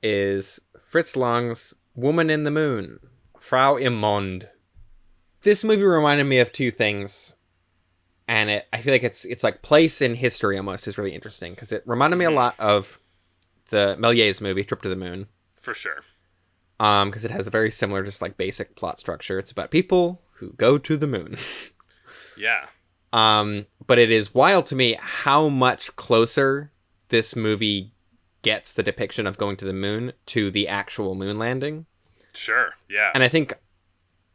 is Fritz Lang's Woman in the Moon, Frau im Mond. This movie reminded me of two things, and I feel like it's like place in history almost is really interesting because it reminded me a Hmm. lot of the Méliès movie Trip to the Moon. For sure. Because it has a very similar, just like basic plot structure. It's about people who go to the moon. Yeah. But it is wild to me how much closer this movie gets the depiction of going to the moon to the actual moon landing. Sure. Yeah. And I think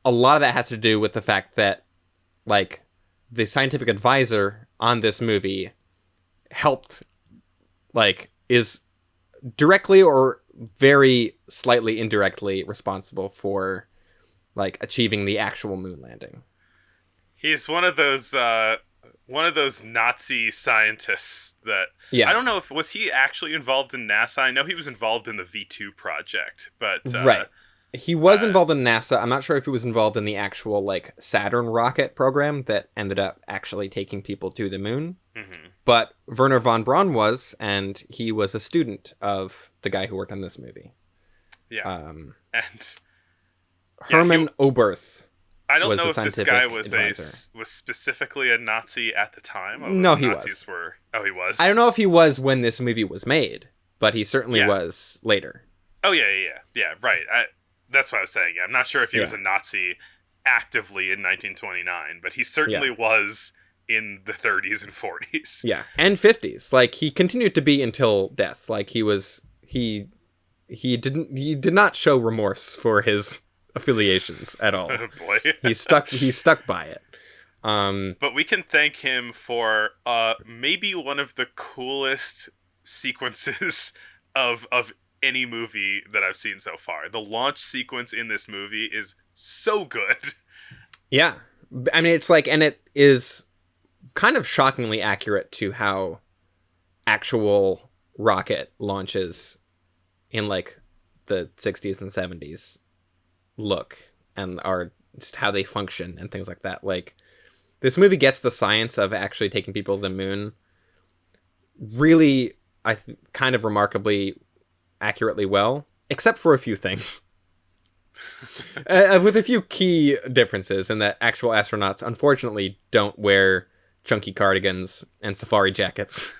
a lot of that has to do with the fact that, like, the scientific advisor on this movie helped, like, is directly or very slightly indirectly responsible for, like, achieving the actual moon landing. He's one of those Nazi scientists that I Yeah, don't know if was he actually involved in NASA. I know he was involved in the V2 project, but right. He was uh, involved in NASA. I'm not sure if he was involved in the actual, like, Saturn rocket program that ended up actually taking people to the moon. mhm. But Werner von Braun was, and he was a student of the guy who worked on this movie. Yeah, Um, and yeah, he. Hermann Oberth I don't was know the if this guy scientific was advisor. was specifically a Nazi at the time, although No, the he Nazis was. were. Oh, he I was. don't know if he was when this movie was made, but he certainly Yeah. was later. Oh yeah. Right. That's what I was saying. Yeah, I'm not sure if he was Yeah, a Nazi actively in 1929, but he yeah, certainly was in the 30s and 40s. yeah, and 50s. Like, he continued to be until death. Like, he did not show remorse for his affiliations at all. Oh boy. He stuck by it. Um, But we can thank him for maybe one of the coolest sequences of any movie that I've seen so far. The launch sequence in this movie is so good. yeah, I mean, it's like, and it is kind of shockingly accurate to how actual rocket launches in, like, the 60s and 70s look and are just how they function and things like that. Like, this movie gets the science of actually taking people to the moon really, kind of remarkably accurately well, except for a few things. With a few key differences in that actual astronauts unfortunately don't wear chunky cardigans and safari jackets.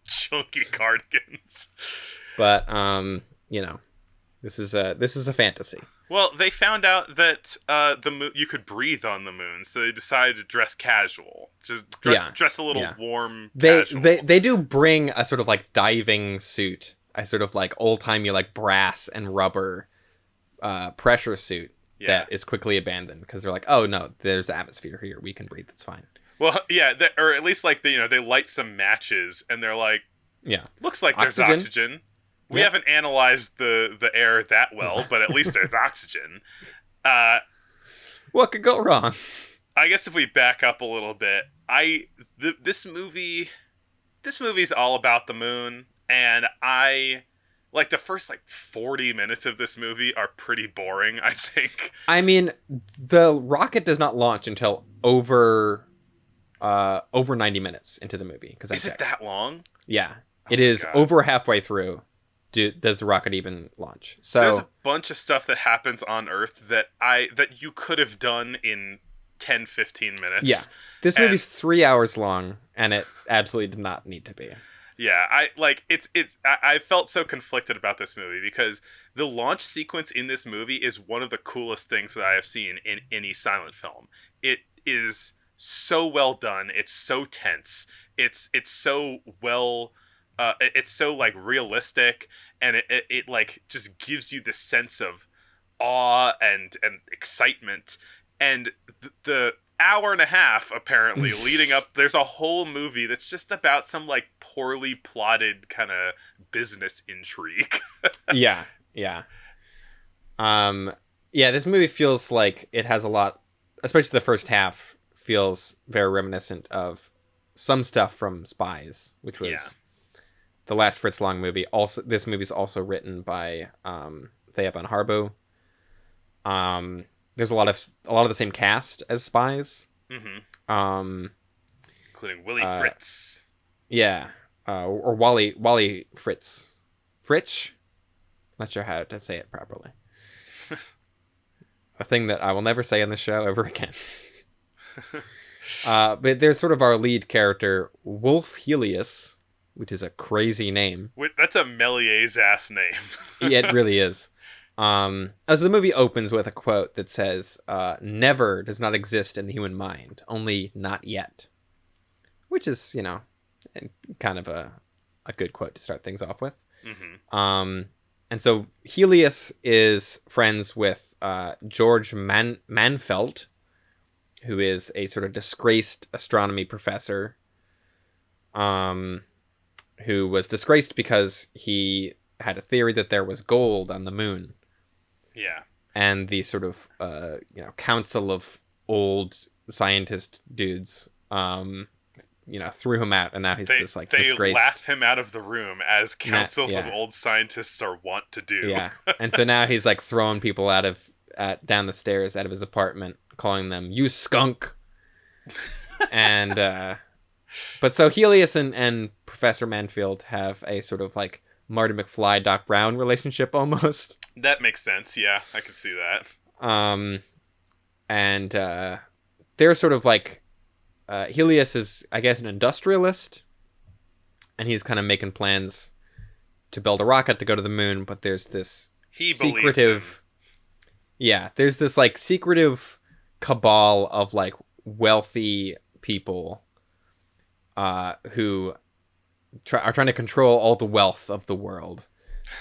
Chunky cardigans. But this is a fantasy. Well, they found out that you could breathe on the moon, so they decided to dress casual. Just Yeah, dress a little yeah. warm, They casual. they they do bring a sort of like diving suit, a sort of like old timey like brass and rubber pressure suit Yeah. that is quickly abandoned because they're like, oh no, there's atmosphere here, we can breathe, it's fine. Well, yeah, or at least like they light some matches and they're like, Yeah, looks like there's oxygen. oxygen. We Yeah. haven't analyzed the air that well, but at least there's oxygen. Uh, What could go wrong? I guess if we back up a little bit, this movie's all about the moon, and I like the first like 40 minutes of this movie are pretty boring. I think. I mean, the rocket does not launch until over 90 minutes into the movie because I Is it checked. that long? Yeah, Oh it my is god. over halfway through. Does the rocket even launch? There's So a bunch of stuff that happens on Earth that you could have done in 10, 15 minutes. yeah, this And movie's 3 hours long, and it absolutely did not need to be. yeah, I like I felt so conflicted about this movie because the launch sequence in this movie is one of the coolest things that I have seen in any silent film. It is so well done. It's so tense. It's so well it's so like realistic, and it like just gives you this sense of awe and excitement, and the hour and a half apparently leading up, there's a whole movie that's just about some like poorly plotted kind of business intrigue. Yeah, yeah. Yeah, this movie feels like it has a lot, especially the first half feels very reminiscent of some stuff from Spies, which Yeah. was the last Fritz Lang movie. Also, this movie's also written by Thea von Harbo. There's a lot of the same cast as Spies. Hmm. Um, Including Willie uh, Fritz. yeah, or Wally Fritz, Fritsch. Not sure how to say it properly. A thing that I will never say in the show ever again. But there's sort of our lead character, Wolf Helios, which is a crazy name. Wait, that's a Méliès ass name. Yeah, it really is. As the movie opens with a quote that says, "Never does not exist in the human mind, only not yet," which is, kind of a good quote to start things off with. Mm-hmm. And so Helios is friends with George Manfelt, who is a sort of disgraced astronomy professor, who was disgraced because he had a theory that there was gold on the moon. Yeah. And the sort of, council of old scientist dudes, threw him out, and now he's this, like, disgraced... They laugh him out of the room, as councils of old scientists are wont to do. Yeah, and so now he's, like, throwing people down the stairs out of his apartment, calling them, "You skunk!" And, but so Helios and Professor Manfield have a sort of, like, Marty McFly, Doc Brown relationship, almost. That makes sense, yeah, I can see that. And they're sort of, like, Helios is, I guess, an industrialist, and he's kind of making plans to build a rocket to go to the moon, but there's this secretive... Yeah, there's this, like, secretive cabal of, like, wealthy people who are trying to control all the wealth of the world.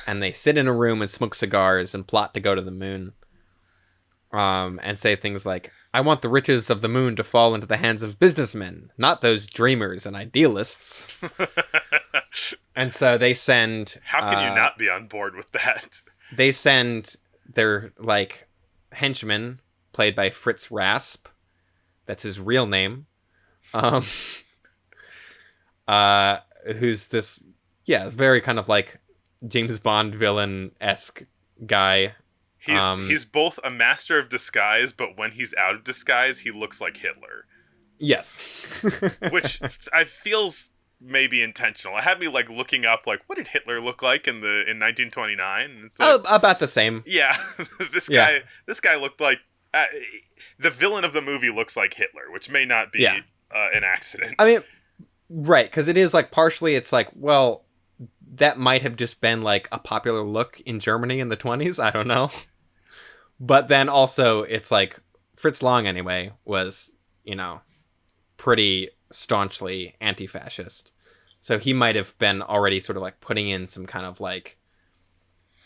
And they sit in a room and smoke cigars and plot to go to the moon. And say things like, "I want the riches of the moon to fall into the hands of businessmen, not those dreamers and idealists." And so they send... How can you not be on board with that? They send their, like, henchman, played by Fritz Rasp. That's his real name. Who's this, very kind of, like, James Bond villain-esque guy. He's both a master of disguise, but when he's out of disguise, he looks like Hitler. Yes. Which I feels maybe intentional. It had me, like, looking up, like, what did Hitler look like in 1929? It's like, about the same. Yeah. This guy looked like the villain of the movie looks like Hitler, which may not be an accident. I mean, right, because it is, like, partially it's like, well, that might have just been, like, a popular look in Germany in the 20s. I don't know. But then also, it's like, Fritz Lang, anyway, was, pretty staunchly anti-fascist. So he might have been already sort of, like, putting in some kind of, like,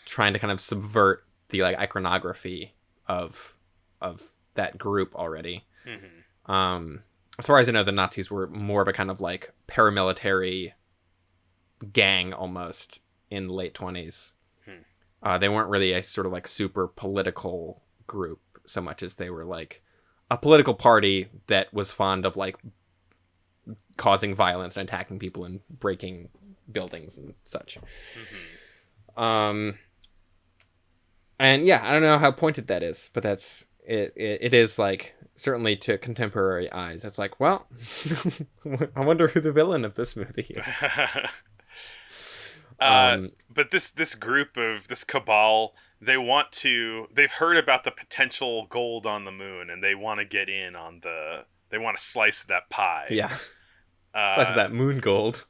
trying to kind of subvert the, like, iconography of that group already. Mm-hmm. As far as I know, the Nazis were more of a kind of, like, paramilitary gang almost in the late 20s. They weren't really a sort of, like, super political group so much as they were, like, a political party that was fond of, like, causing violence and attacking people and breaking buildings and such. Mm-hmm. And yeah, I don't know how pointed that is, but that's it. It is, like, certainly to contemporary eyes, it's like, well, I wonder who the villain of this movie is. But this group of this cabal, they've heard about the potential gold on the moon, and they want to get in on they want to slice that pie. Yeah. Slice of that moon gold.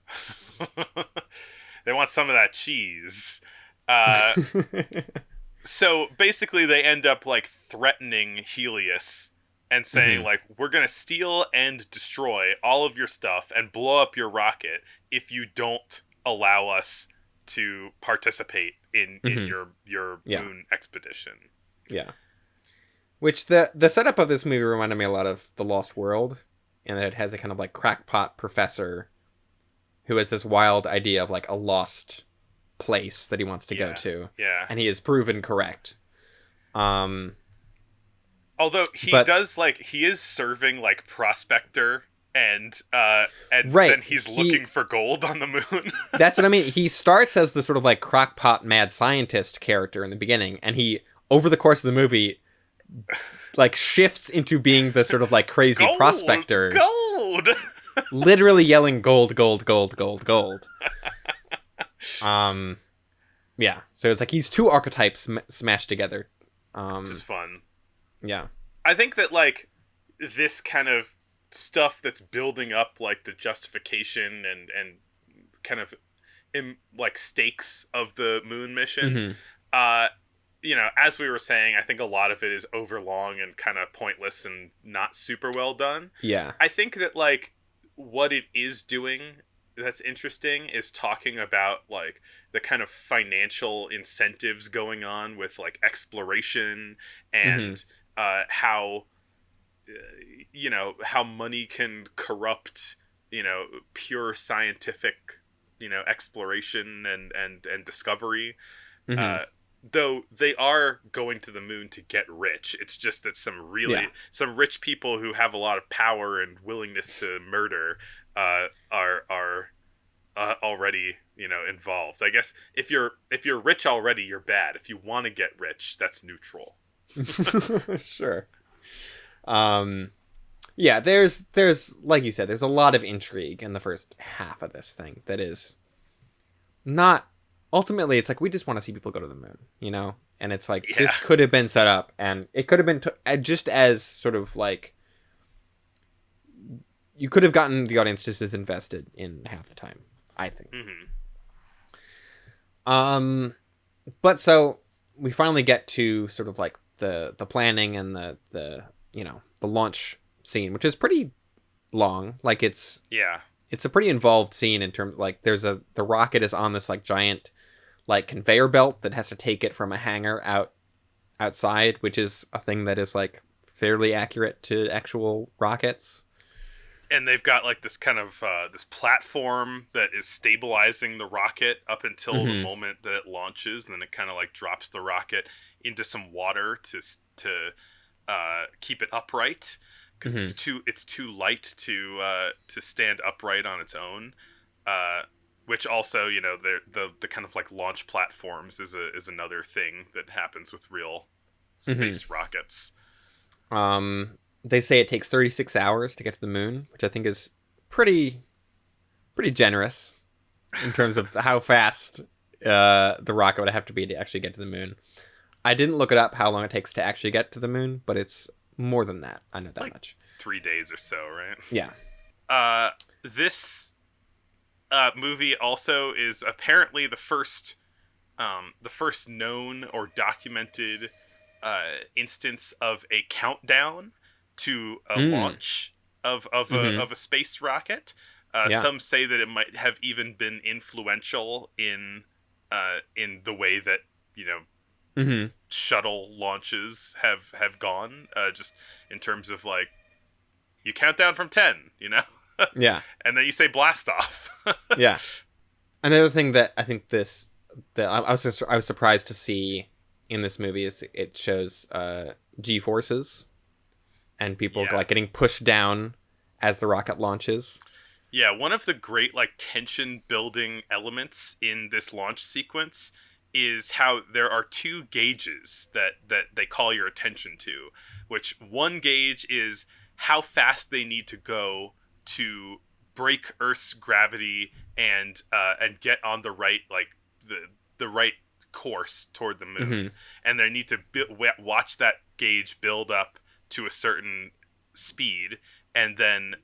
They want some of that cheese. So basically they end up, like, threatening Helios and saying, like, we're going to steal and destroy all of your stuff and blow up your rocket if you don't allow us to participate in your moon expedition. Yeah. Which the setup of this movie reminded me a lot of The Lost World, in that it has a kind of, like, crackpot professor who has this wild idea of, like, a lost place that he wants to go to. Yeah. And he is proven correct. Although he is serving, like, prospector and then he's looking for gold on the moon. That's what I mean. He starts as the sort of, like, crackpot mad scientist character in the beginning, and he, over the course of the movie, like, shifts into being the sort of, like, crazy prospector. Gold! Literally yelling gold, gold, gold, gold, gold. Yeah, so it's like these two archetypes smashed together. Which is fun. Yeah. I think that, like, this kind of stuff that's building up, like, the justification and kind of, like, stakes of the moon mission, Mm-hmm. you know, as we were saying, I think a lot of it is overlong and kind of pointless and not super well done. Yeah. I think that, like, what it is doing that's interesting is talking about, like, the kind of financial incentives going on with, like, exploration and how, you know, how money can corrupt, you know, pure scientific, you know, exploration and discovery. Mm-hmm. Though they are going to the moon to get rich. It's just that some rich people who have a lot of power and willingness to murder are already, you know, involved. I guess if you're rich already, you're bad. If you want to get rich, that's neutral. Sure. Yeah, there's like you said, there's a lot of intrigue in the first half of this thing that is not ultimately. It's like we just want to see people go to the moon, you know, and it's like this could have been set up, and it could have been just as sort of like you could have gotten the audience just as invested in half the time, I think. But so we finally get to sort of like the planning and the you know, the launch scene, which is pretty long. Like it's a pretty involved scene in terms, like there's the rocket is on this like giant like conveyor belt that has to take it from a hangar outside, which is a thing that is like fairly accurate to actual rockets. And they've got like this kind of this platform that is stabilizing the rocket up until the moment that it launches, and then it kind of like drops the rocket into some water to keep it upright, because it's too light to stand upright on its own. Which also, you know, the kind of like launch platforms is another thing that happens with real space rockets. They say it takes 36 hours to get to the moon, which I think is pretty generous in terms of how fast the rocket would have to be to actually get to the moon. I didn't look it up how long it takes to actually get to the moon, but it's more than that. I know that like much. 3 days or so, right? Yeah. This movie also is apparently the first known or documented instance of a countdown to a launch of a space rocket. Some say that it might have even been influential in the way that, you know, shuttle launches have gone, just in terms of like you count down from 10, you know. Yeah. And then you say blast off. Yeah. Another thing that I think I was surprised to see in this movie is it shows G-forces and people like getting pushed down as the rocket launches. Yeah, one of the great like tension building elements in this launch sequence is how there are two gauges that they call your attention to, which one gauge is how fast they need to go to break Earth's gravity and get on the right, like the right course toward the moon, and they need to watch that gauge build up to a certain speed, and then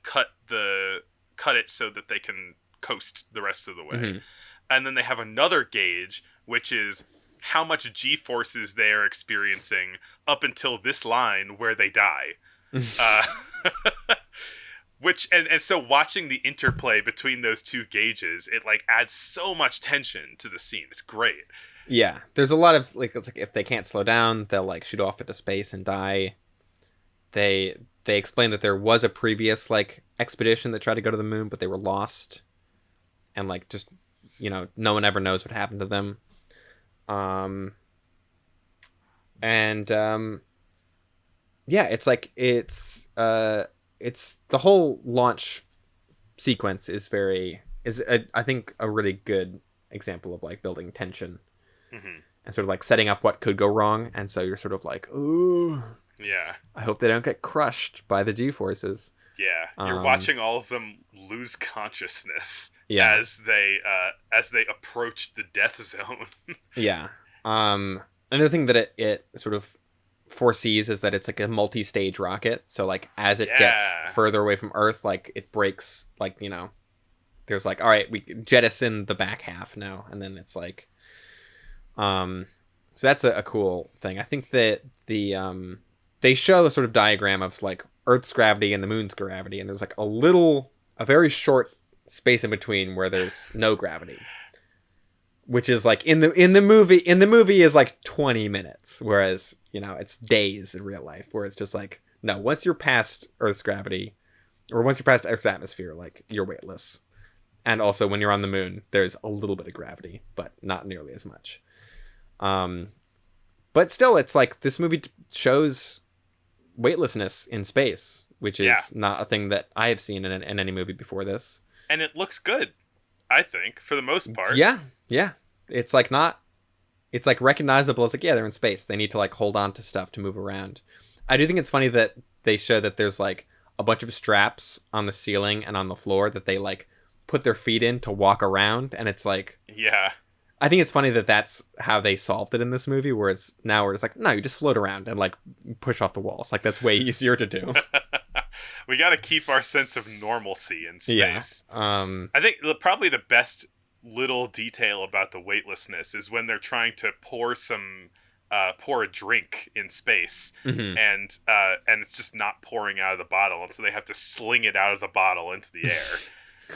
cut it so that they can coast the rest of the way. And then they have another gauge, which is how much G-forces they are experiencing up until this line where they die. Which and so watching the interplay between those two gauges, it like adds so much tension to the scene. It's great. Yeah, there's a lot of like, it's like if they can't slow down, they'll like shoot off into space and die. They explain that there was a previous like expedition that tried to go to the moon, but they were lost, and like just, you know, no one ever knows what happened to them. Yeah, it's like it's the whole launch sequence is I think a really good example of like building tension and sort of like setting up what could go wrong, and so you're sort of like, ooh, yeah, I hope they don't get crushed by the G-forces. Yeah, you're watching all of them lose consciousness Yeah. as they approach the death zone. Yeah. Another thing that it sort of foresees is that it's like a multi-stage rocket. So like as it gets Yeah. further away from Earth, like it breaks, like, you know, there's like, all right, we jettison the back half now, and then it's like, so that's a cool thing. I think that they show a sort of diagram of like Earth's gravity and the moon's gravity, and there's like a very short space in between where there's no gravity, which is like in the movie is like 20 minutes, whereas, you know, it's days in real life, where it's just like, no, once you're past Earth's gravity, or once you're past Earth's atmosphere, like, you're weightless. And also when you're on the moon, there's a little bit of gravity, but not nearly as much. But still, it's like this movie shows weightlessness in space, which is not a thing that I have seen in any movie before this. And it looks good, I think, for the most part. Yeah. It's like it's like recognizable as like, yeah, they're in space. They need to like hold on to stuff to move around. I do think it's funny that they show that there's like a bunch of straps on the ceiling and on the floor that they like put their feet in to walk around, and it's like, yeah, I think it's funny that that's how they solved it in this movie, whereas now we're just like, no, you just float around and like push off the walls. Like, that's way easier to do. We got to keep our sense of normalcy in space. Yeah. I think probably the best little detail about the weightlessness is when they're trying to pour a drink in space, and it's just not pouring out of the bottle, and so they have to sling it out of the bottle into the air.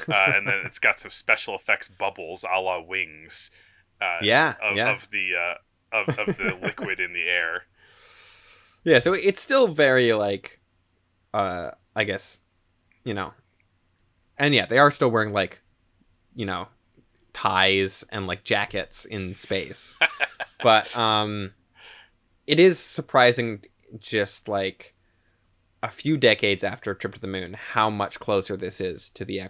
And then it's got some special effects bubbles a la Wings. Of the liquid in the air. Yeah, so it's still very like, I guess, you know, and yeah, they are still wearing like, you know, ties and like jackets in space, but it is surprising, just like a few decades after a trip to the moon, how much closer this is to the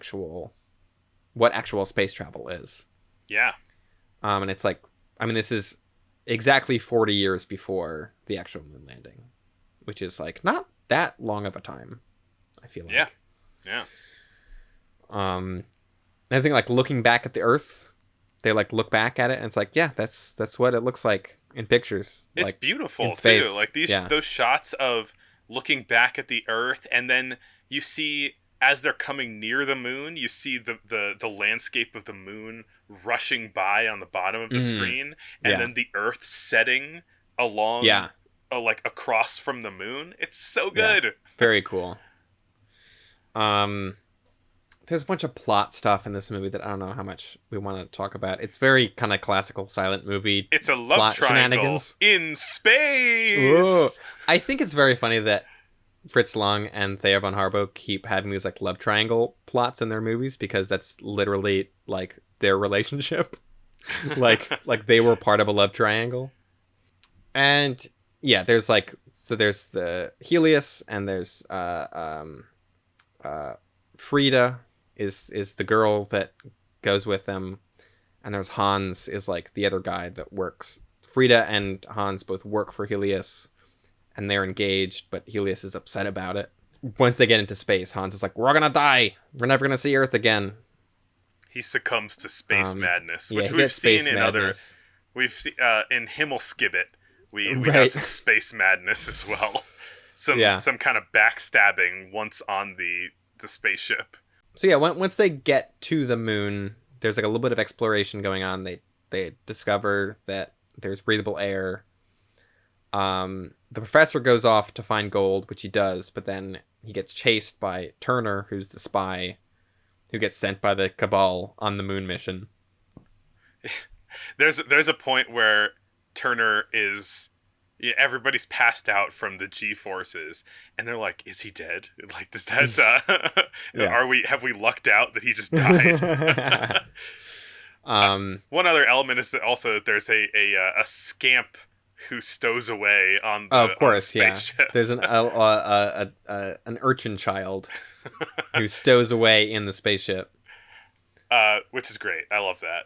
what actual space travel is. Yeah. And it's like, I mean, this is exactly 40 years before the actual moon landing, which is like not that long of a time, I feel like. Yeah. I think like looking back at the Earth, they like look back at it and it's like, yeah, that's what it looks like in pictures. It's like, beautiful too. Like those shots of looking back at the Earth, and then you see, as they're coming near the moon, you see the landscape of the moon rushing by on the bottom of the screen, and then the Earth setting along, like across from the moon. It's so good. Yeah. Very cool. There's a bunch of plot stuff in this movie that I don't know how much we want to talk about. It's very kind of classical silent movie. It's a love triangle in space. Ooh. I think it's very funny that Fritz Lang and Thea von Harbo keep having these like love triangle plots in their movies, because that's literally like their relationship. like they were part of a love triangle. And yeah, there's like, so there's the Helios, and there's Frida is the girl that goes with them, and there's Hans is like the other guy that works. Frida and Hans both work for Helios, and they're engaged, but Helios is upset about it. Once they get into space, Hans is like, we're all gonna die, we're never gonna see Earth again. He succumbs to space madness, which we've seen in madness. We've seen in Himmelskibbet. We got some space madness as well. Some kind of backstabbing once on the spaceship. So yeah, once they get to the moon, there's like a little bit of exploration going on. They discover that there's breathable air. The professor goes off to find gold, which he does, but then he gets chased by Turner, who's the spy who gets sent by the Cabal on the moon mission. There's a point where Turner is, everybody's passed out from the G-forces, and they're like, is he dead? Like, does that have we lucked out that he just died? One other element is that also that there's a scamp who stows away on the, of course, on the spaceship. Yeah. There's an urchin child who stows away in the spaceship, which is great. I love that.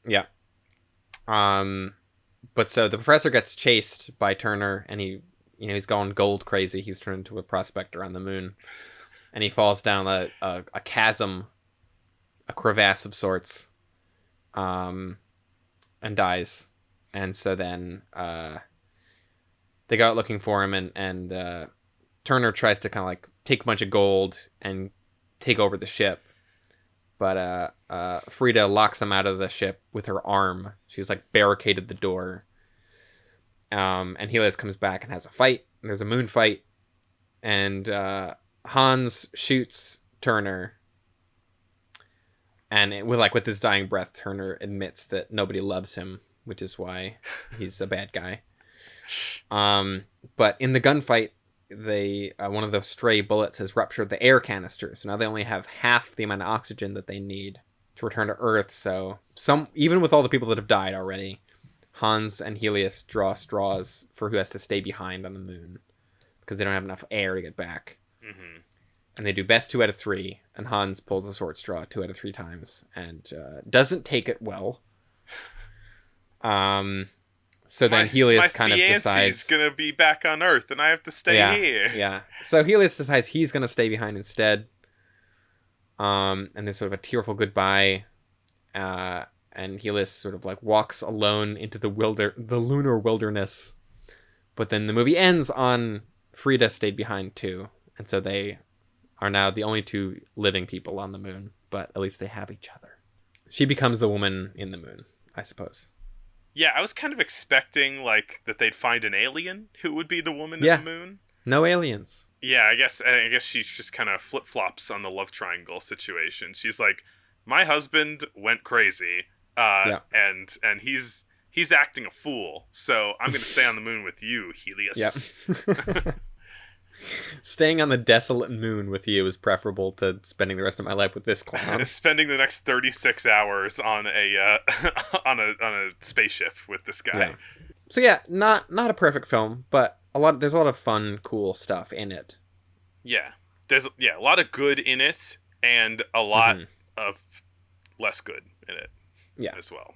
Yeah. But so the professor gets chased by Turner, and he's going gold crazy. He's turned into a prospector on the moon, and he falls down a chasm, a crevasse of sorts, and dies. And so then they go out looking for him, and Turner tries to kind of like take a bunch of gold and take over the ship. But Frida locks him out of the ship with her arm. She's like barricaded the door. And Helios comes back and has a fight. There's a moon fight. And Hans shoots Turner. And with his dying breath, Turner admits that nobody loves him, which is why he's a bad guy. But in the gunfight, one of those stray bullets has ruptured the air canister, so now they only have half the amount of oxygen that they need to return to Earth. So even with all the people that have died already, Hans and Helios draw straws for who has to stay behind on the moon because they don't have enough air to get back. Mm-hmm. And they do best 2 out of 3, and Hans pulls the sword straw 2 out of 3 times and doesn't take it well. So then Helios kind of decides... My fiance's gonna be back on Earth, and I have to stay here. Yeah. So Helios decides he's gonna stay behind instead. And there's sort of a tearful goodbye. And Helios sort of like walks alone into the lunar wilderness. But then the movie ends on Frida stayed behind too. And so they are now the only 2 living people on the moon. But at least they have each other. She becomes the woman in the moon, I suppose. Yeah, I was kind of expecting, like, that they'd find an alien who would be the woman in the moon. No aliens. Yeah, I guess she just kind of flip-flops on the love triangle situation. She's like, my husband went crazy, and he's acting a fool, so I'm going to stay on the moon with you, Helios. Yep. Staying on the desolate moon with you is preferable to spending the rest of my life with this clown. Spending the next 36 hours on a on a spaceship with this guy. Yeah. So yeah, not a perfect film, but there's a lot of fun, cool stuff in it. Yeah. There's a lot of good in it and a lot of less good in it as well.